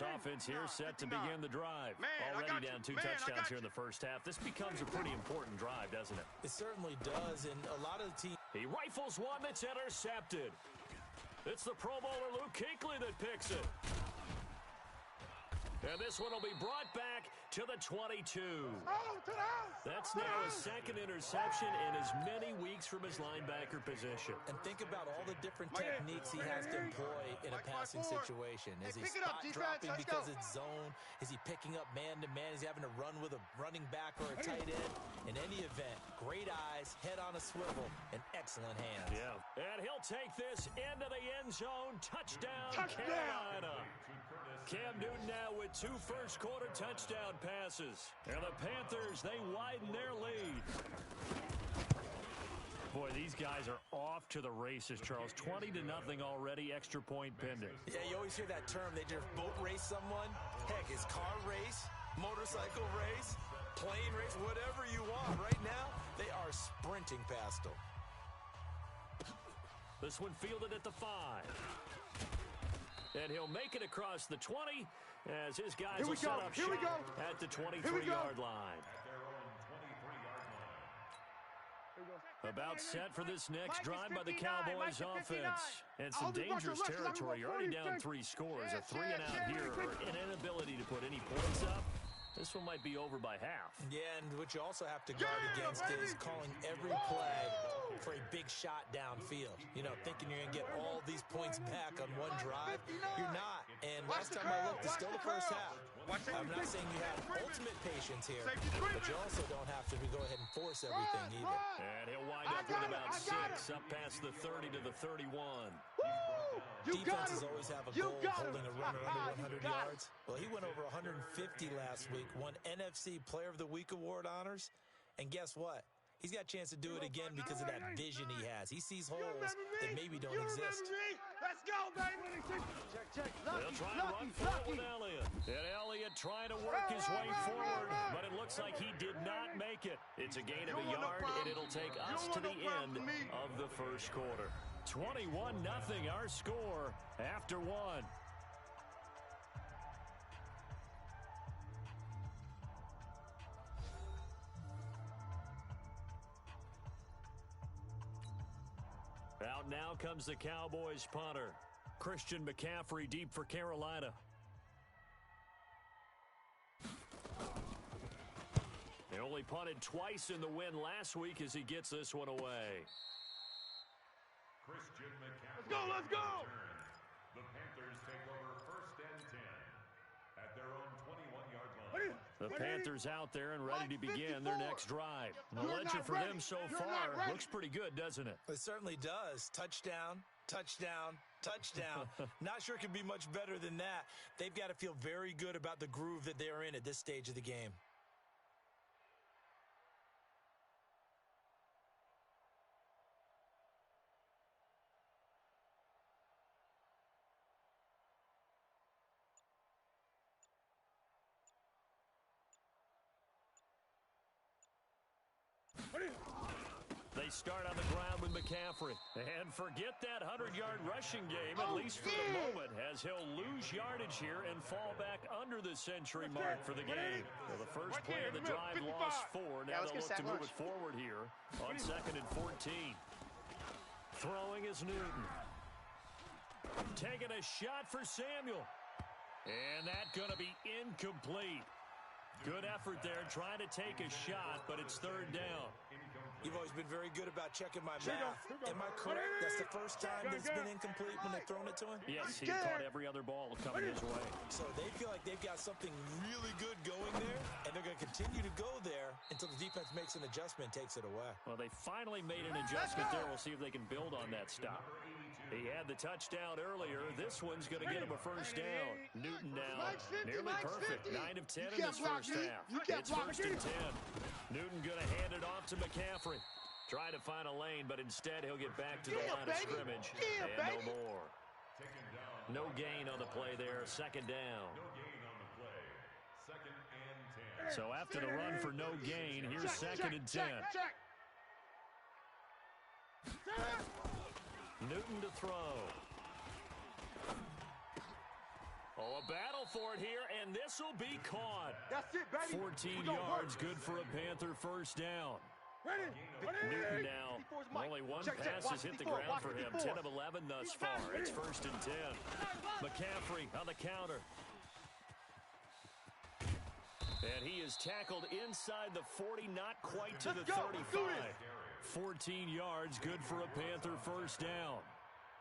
Offense here set to begin the drive. Already down 2 touchdowns here in the first half. This becomes a pretty important drive, doesn't it? It certainly does, and a lot of the team. He rifles one that's intercepted. It's the Pro Bowler Luke Kuechly that picks it. And this one will be brought back to the 22. That's now his second interception in as many weeks from his linebacker position. And think about all the different techniques he has to employ in a passing situation. Is he spot dropping because it's zone? Is he picking up man-to-man? Is he having to run with a running back or a tight end? In any event, great eyes, head on a swivel, and excellent hands. Yeah. And he'll take this into the end zone. Touchdown, Carolina. Cam Newton now with 2 first-quarter touchdown passes. And the Panthers, they widen their lead. Boy, these guys are off to the races, Charles. 20-0 already, extra point pending. Yeah, you always hear that term. They just boat race someone. Heck, it's car race, motorcycle race, plane race, whatever you want. Right now, they are sprinting past them. This one fielded at the 5. And he'll make it across the 20 as his guys will set up shop at the 23-yard line. About set for this next drive by the Cowboys offense. And some dangerous territory. You're already down 3 scores. A 3-and-out here or an inability to put any points up. This one might be over by half. Yeah, and what you also have to guard against is calling every play for a big shot downfield. You know, thinking you're going to get all these points back on one drive. You're not. And last time I looked, it's still the first half. I'm not saying you have ultimate patience here, but you also don't have to go ahead and force everything either. And he'll wind up with about 6, up past the 30 to the 31. Defenses always have a goal of holding a runner under 100 yards. Well, he went over 150 last week, won NFC Player of the Week award honors, and guess what? He's got a chance to do it again because of that vision he has. He sees holes that maybe don't exist. Let's go, baby. Check. They'll try and run forward with Elliott. And Elliott trying to work his way forward, but it looks like he did not make it. It's a gain of a yard, and it'll take us to the end of the first quarter. 21-0 our score after 1. Out now comes the Cowboys punter. Christian McCaffrey deep for Carolina. They only punted twice in the win last week as he gets this one away. Christian McCaffrey. Let's go! The Panthers take over 1st and 10 at their own 21-yard line. The Panthers out there and ready to begin their next drive. The legend for them so far looks pretty good, doesn't it? It certainly does. Touchdown, touchdown, touchdown. Not sure it can be much better than that. They've got to feel very good about the groove that they're in at this stage of the game. They start on the ground with McCaffrey. And forget that 100-yard rushing game, at least for the moment, as he'll lose yardage here and fall back under the century mark for the game. Well, the first play of the drive lost 4. Now they'll look to move it forward here on 2nd and 14. Throwing is Newton. Taking a shot for Samuel. And that's going to be incomplete. Good effort there, trying to take a shot, but it's 3rd down. You've always been very good about checking my math. Am I correct? That's the first time that it's been incomplete when they've thrown it to him? Yes, he caught every other ball coming his way. So they feel like they've got something really good going there, and they're going to continue to go there until the defense makes an adjustment and takes it away. Well, they finally made an adjustment there. We'll see if they can build on that stop. He had the touchdown earlier. This one's going to get him a first down. Newton down. Nearly perfect. 9 of 10 in this first half. It's 1st and 10. Newton going to hand it off to McCaffrey. Try to find a lane, but instead he'll get back to the line of scrimmage. And no more. No gain on the play there. 2nd down. No gain on the play. 2nd and 10. So after the run for no gain, here's 2nd and 10. Newton to throw. Oh, a battle for it here, and this will be caught. That's it, baby. 14 yards, good for a Panther first down. Ready? Newton now. Only one pass has hit the ground for him. 10 of 11 thus far. It's 1st and 10. McCaffrey on the counter. And he is tackled inside the 40, not quite to the 35. 14 yards, good for a Panther first down.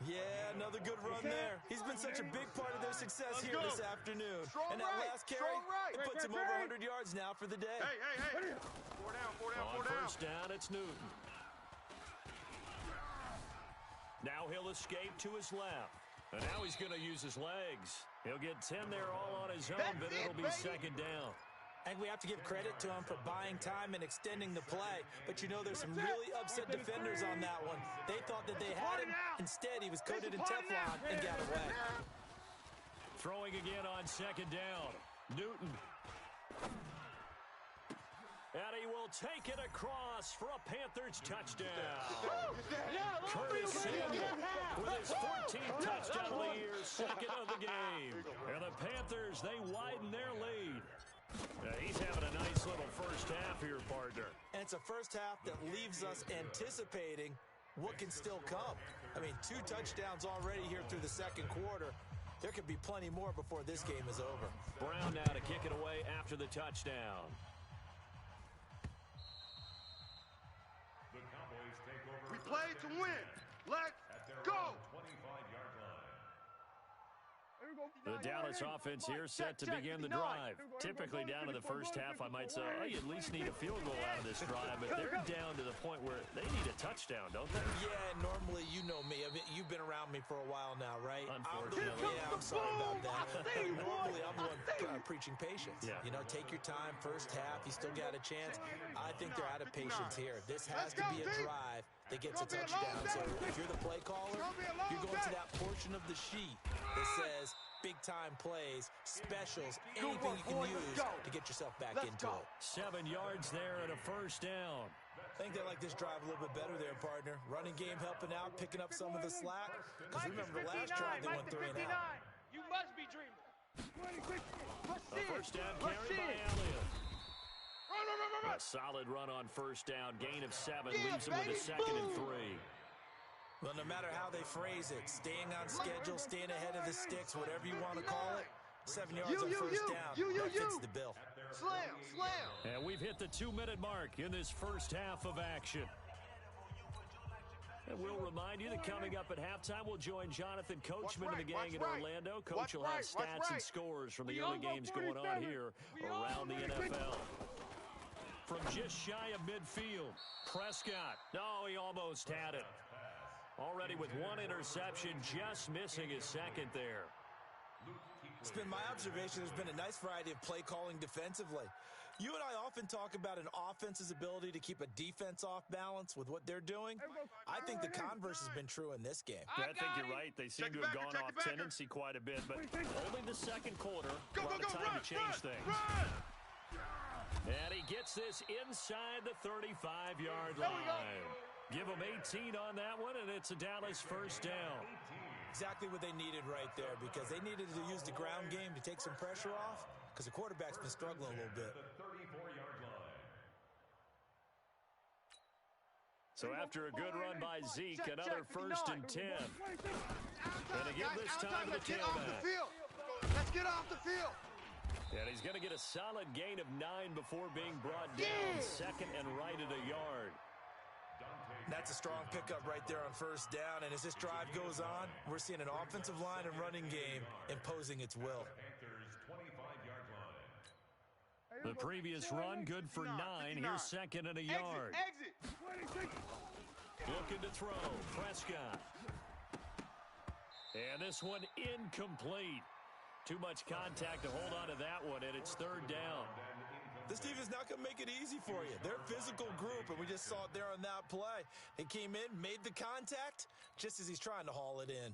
Yeah, another good run there. He's been such a big part of their success here this afternoon. And that last carry, it puts him over 100 yards now for the day. Hey. Four down. First down, it's Newton. Now he'll escape to his left. And now he's going to use his legs. He'll get 10 there all on his own, but it'll be second down. And we have to give credit to him for buying time and extending the play. But you know, there's some really upset defenders on that one. They thought that they had him. Instead, he was coated in Teflon and got away. Throwing again on second down. Newton. And he will take it across for a Panthers touchdown. Curtis Samuel with his 14th touchdown of the year, second of the game. And the Panthers, they widen their lead. He's having a nice little first half here, partner. And it's a first half that leaves us anticipating what can still come. I mean, 2 touchdowns already here through the second quarter. There could be plenty more before this game is over. Brown now to kick it away after the touchdown. The Cowboys take over. We played to win. Let's go. 25-yard line. The Dallas offense here set to begin the drive. Typically down to the first half, I might say, oh, you at least need a field goal out of this drive, but they're down to the point where they need a touchdown, don't they? Yeah, normally, you know me. I mean, you've been around me for a while now, right? Unfortunately. I'm sorry about that. Normally, I'm the one preaching patience. Yeah. You know, take your time, first half, you still got a chance. I think they're out of patience here. This has to be a drive that gets a touchdown. So if you're the play caller, you're going to that portion of the sheet that says big-time plays, specials, anything you can use to get yourself back into it. 7 yards there and a first down. I think they like this drive a little bit better there, partner. Running game helping out, picking up some of the slack. Because remember the last drive, they went 3 and out. You must be dreaming. A first down carry by Elliott. A solid run on first down. Gain of 7 leaves him with a 2nd and 3. Well, no matter how they phrase it, staying on schedule, staying ahead of the sticks, whatever you want to call it, 7 yards on first down, that fits the bill. Slam. And we've hit the 2-minute mark in this first half of action. And we'll remind you that coming up at halftime, we'll join Jonathan Coachman and the gang in Orlando. Coach will have stats and scores from the early games going on here around the NFL. From just shy of midfield, Prescott. No, he almost had it. Already with 1 interception, just missing his 2nd there. It's been my observation there's been a nice variety of play calling defensively. You and I often talk about an offense's ability to keep a defense off balance with what they're doing. I think the converse has been true in this game. I think you're right. They seem to have gone off tendency quite a bit, but only the second quarter, a lot of time to change things. And he gets this inside the 35-yard line. Give them 18 on that one, and it's a Dallas first down. Exactly what they needed right there, because they needed to use the ground game to take some pressure off, because the quarterback's been struggling a little bit. So after a good run by Zeke, another 1st and 10. And again this time to the tailback. Let's get off the field. And he's going to get a solid gain of 9 before being brought down. 2nd and right at a yard. That's a strong pickup right there on first down. And as this drive goes on, we're seeing an offensive line and running game imposing its will. The previous run, good for 9. Here's 2nd and a yard. Exit. Looking to throw. Prescott. And this one incomplete. Too much contact to hold on to that one, and it's 3rd down. This team is not going to make it easy for you. They're a physical group, and we just saw it there on that play. He came in, made the contact, just as he's trying to haul it in.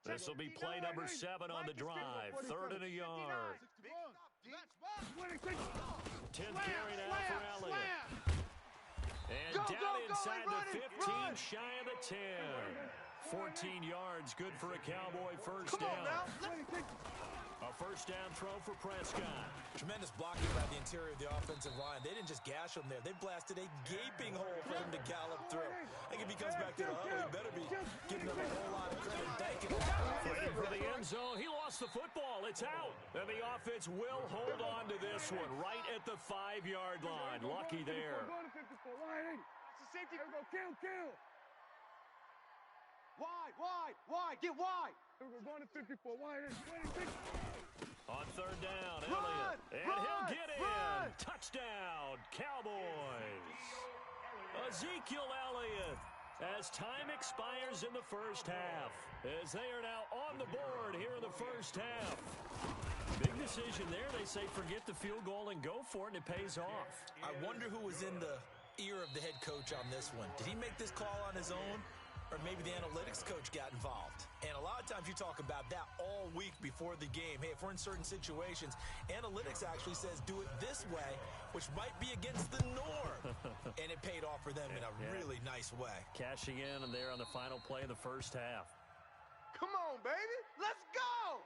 This will be play number 7 on the drive. 3rd and a yard. 10th carry now for Elliott. And down inside the 15, shy of the 10. 14 yards, good for a Cowboy first down. A first down throw for Prescott. Tremendous blocking by the interior of the offensive line. They didn't just gash him there. They blasted a gaping hole for him to gallop through. I think if he comes back to the huddle, he better be giving them a whole lot of credit. Thank you. Fighting for the end zone. He lost the football. It's out. And the offense will hold on to this one right at the 5-yard line. Lucky there. Safety. Kill. Wide. Get wide. We're going to 54. Wide. On third down, Elliott. And he'll get in. Touchdown, Cowboys. Ezekiel Elliott as time expires in the first half. As they are now on the board here in the first half. Big decision there. They say forget the field goal and go for it, and it pays off. I wonder who was in the ear of the head coach on this one. Did he make this call on his own? Or maybe the analytics coach got involved. And a lot of times you talk about that all week before the game. Hey, if we're in certain situations, analytics actually says do it this way, which might be against the norm. And it paid off for them in a really nice way. Cashing in and there on the final play of the first half. Come on, baby. Let's go.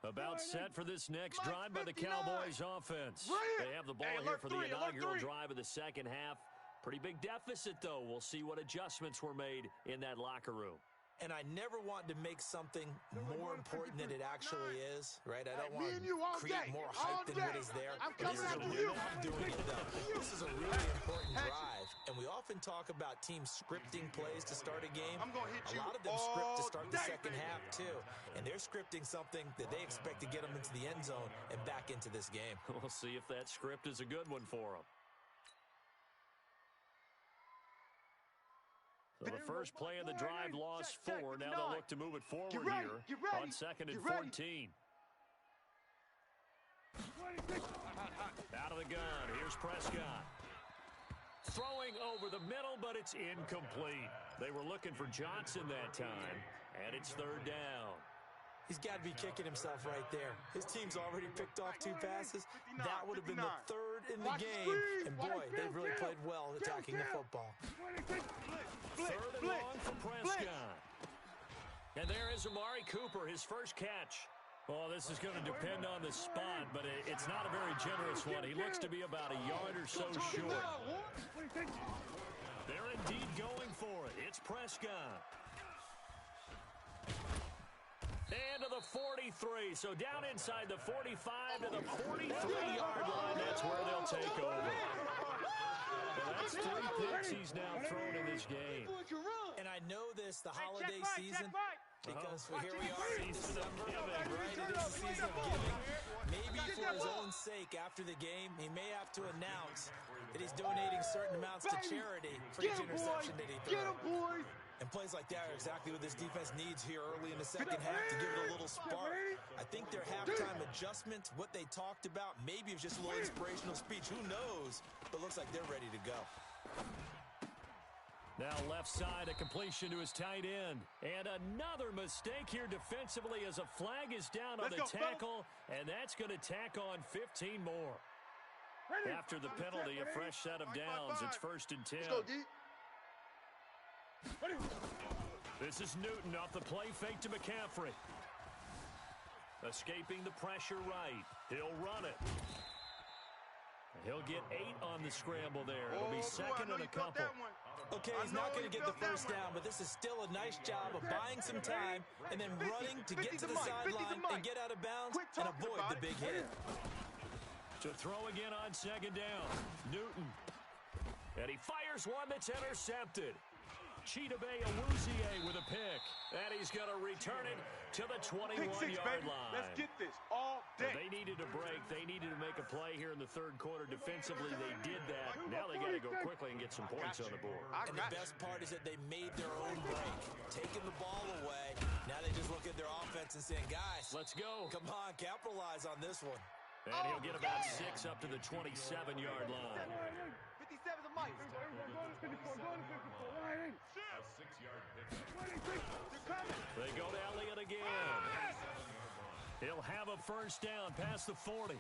About set for this next drive by the Cowboys offense. They have the ball here for the inaugural drive of the second half. Pretty big deficit, though. We'll see what adjustments were made in that locker room. And I never want to make something more important than it actually is, right? I don't want to create more hype than what is there. I'm coming after you. I'm doing it, though. This is a really important drive, and we often talk about teams scripting plays to start a game. I'm gonna hit you a lot of them script to start the all day, second baby. half, too. And they're scripting something that they expect to get them into the end zone and back into this game. We'll see if that script is a good one for them. So the first play of the drive lost 4. Now they'll look to move it forward here on second and 14. Out of the gun. Here's Prescott. Throwing over the middle, but it's incomplete. They were looking for Johnson that time, and it's third down. He's got to be kicking himself right there. His team's already picked off 2 passes. That would have been the third in the game. And boy, they've really played well attacking the football. Third and long for Prescott. And there is Amari Cooper, his first catch. Oh, this is going to depend on the spot, but it's not a very generous one. He looks to be about a yard or so short. They're indeed going for it. It's Prescott. And to the 43. So down inside the 45 to the 43-yard line. That's where they'll take over. So that's 3 picks he's now thrown in this game. And I know this, the holiday season, because here we are in December, right? It is the season of giving. Maybe for his own sake, after the game, he may have to announce that he's donating certain amounts to charity for each interception that he throws. And plays like that are exactly what this defense needs here early in the second half to give it a little spark. I think their halftime adjustment, what they talked about, maybe it was just a little inspirational speech. Who knows? But looks like they're ready to go. Now left side, a completion to his tight end. And another mistake here defensively as a flag is down on the tackle. And that's going to tack on 15 more. After the penalty, a fresh set of downs. It's first and 10. This is Newton off the play fake to McCaffrey. Escaping the pressure right. He'll run it. He'll get 8 on the scramble there. It'll be second and a couple. Okay, he's not going to get the first down, but this is still a nice job of buying some time and then running to get to the sideline and get out of bounds and avoid the big hit. To throw again on second down. Newton. And he fires one that's intercepted. Chidobe Awuzie with a pick. And he's going to return it to the 21-yard line. Let's get this all day. They needed a break. They needed to make a play here in the third quarter. Defensively, they did that. Now they got to go quickly and get some points on the board. And the best part is that they made their own break. Taking the ball away. Now they just look at their offense and saying, guys, let's go. Come on, capitalize on this one. And he'll get about 6 up to the 27-yard line. 57 the mic. A 6-yard pitch. They go to Elliott again. He'll have a first down past the 40.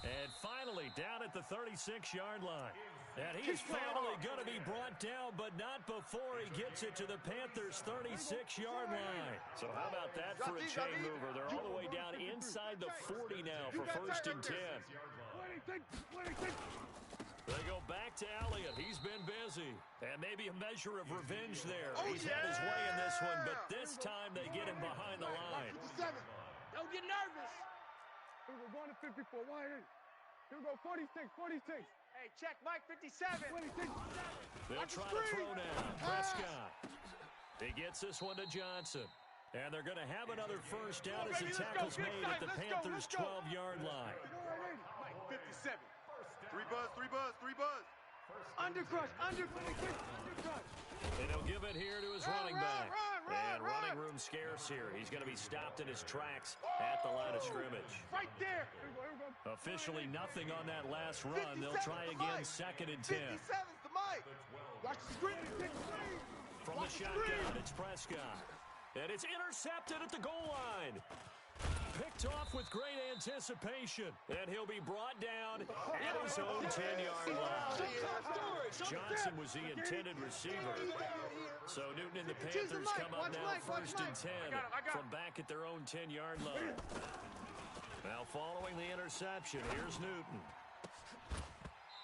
And finally, down at the 36-yard line. And he is finally going to be brought down, but not before he gets it to the Panthers' 36-yard line. So how about that for a chain mover? They're all the way down inside the 40 now for 1st and 10. They go back to Elliott. He's been busy. And maybe a measure of revenge there. He's had his way in this one, but this time they get him behind the line. Don't get nervous. Here we go, going to 54. Wide in. Here we go, 46. Hey, check Mike, 57. 26. They'll try to throw now. Prescott. He gets this one to Johnson. And they're going to have another first down as the tackle's made at the Panthers' 12-yard line. Mike, 57. Three buzz. Undercrush. And he'll give it here to his running back. And running room scarce here. He's going to be stopped in his tracks at the line of scrimmage. Right there. Officially nothing on that last run. They'll try again 2nd and 10. 57's the Mike. Watch the screen. From the shotgun, it's Prescott. And it's intercepted at the goal line. Picked off with great anticipation. And he'll be brought down at his own 10-yard line. Johnson was the intended receiver. So Newton and the Panthers come up now 1st and 10 from back at their own 10-yard line. Now following the interception, here's Newton.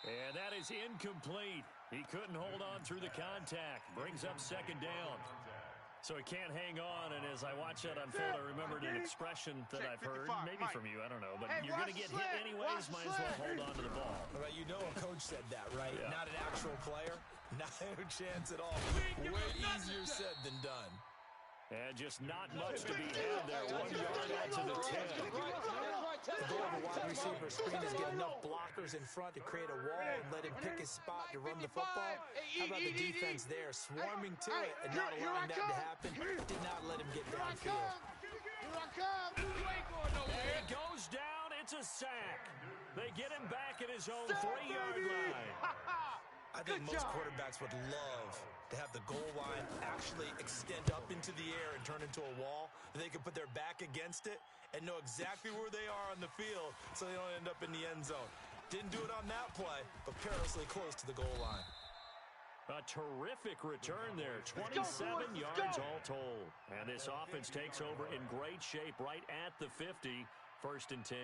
And that is incomplete. He couldn't hold on through the contact. Brings up 2nd down. So he can't hang on, and as I watch that unfold, I remembered an expression that I've heard, maybe from you, I don't know, but you're going to get hit anyways, might as well hold on to the ball. Well, you know a coach said that, right? Yeah. Not an actual player. Not a chance at all. Way easier said than done. And just not much to be had there. 1 yard out to the 10. The goal of a wide receiver screen is get enough blockers in front to create a wall and let him pick his spot to run the football. How about the defense there, swarming to it and not allowing that to happen? Did not let him get downfield. And he goes down. It's a sack. They get him back at his own 3-yard line. I think most quarterbacks would love to have the goal line actually extend up into the air and turn into a wall. And they can put their back against it and know exactly where they are on the field so they don't end up in the end zone. Didn't do it on that play, but perilously close to the goal line. A terrific return there. 27 yards all told. And this offense takes over in great shape right at the 50. 1st and 10.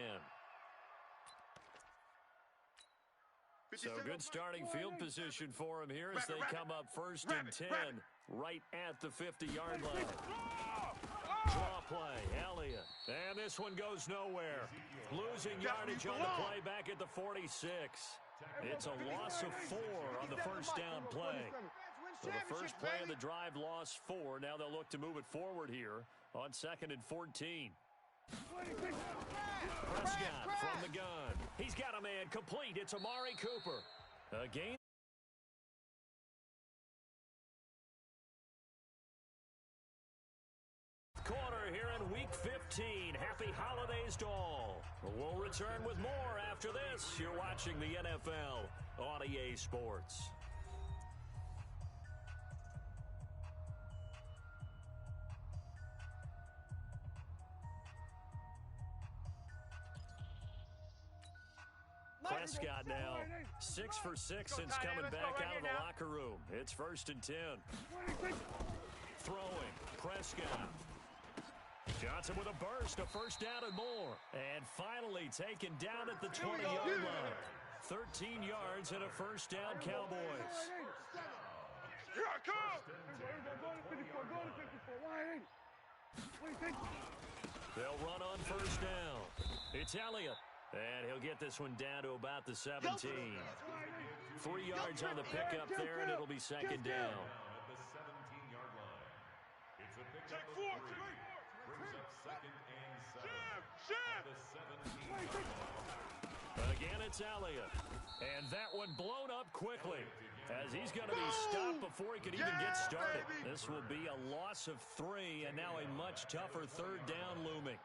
So good starting field position for him here as they come up 1st and 10 right at the 50-yard line. Draw play, Elliott. And this one goes nowhere. Losing yardage on the play back at the 46. It's a loss of 4 on the first down play. So the first play of the drive lost 4. Now they'll look to move it forward here on 2nd and 14. Prescott from the gun. He's got a man complete. It's Amari Cooper. A gain. Quarter here in Week 15. Happy holidays to all. We'll return with more after this. You're watching the NFL on EA Sports. Prescott now 6 for 6 since coming back out of the locker room. It's 1st and 10. Throwing, Prescott. Johnson with a burst, a first down and more. And finally taken down at the 20-yard line. 13 yards and a first down, Cowboys. Here I come! They'll run on first down. It's Elliott. And he'll get this one down to about the 17. 3 yards on the pickup there, and it'll be 2nd down. At the 17-yard line. It's a pickup of 3. Brings up 2nd and 7. At the 17-yard line. Again, it's Elliott. And that one blown up quickly as he's going to be stopped before he could even get started. This will be a loss of 3, and now a much tougher 3rd down looming.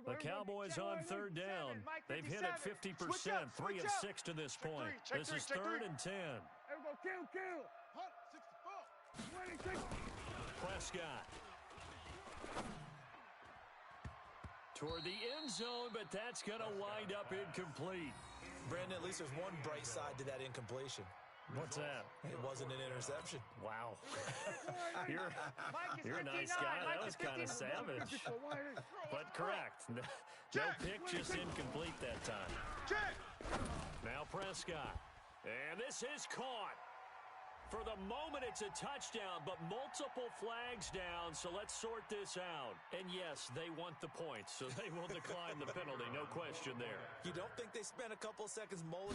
The Cowboys on 3rd down. They've hit it 50%, 3 of 6 to this point. This is 3rd and 10. go, kill. 64. 26. Prescott. Toward the end zone, but that's going to wind up incomplete. Brandon, at least there's one bright side to that incompletion. What's that? It wasn't an interception. Wow. You're a nice guy. That was kind of savage. But correct. No pick, just incomplete that time. Now Prescott. And this is caught. For the moment, it's a touchdown, but multiple flags down, so let's sort this out. And yes, they want the points, so they will decline the penalty, no question there. You don't think they spent a couple seconds mulling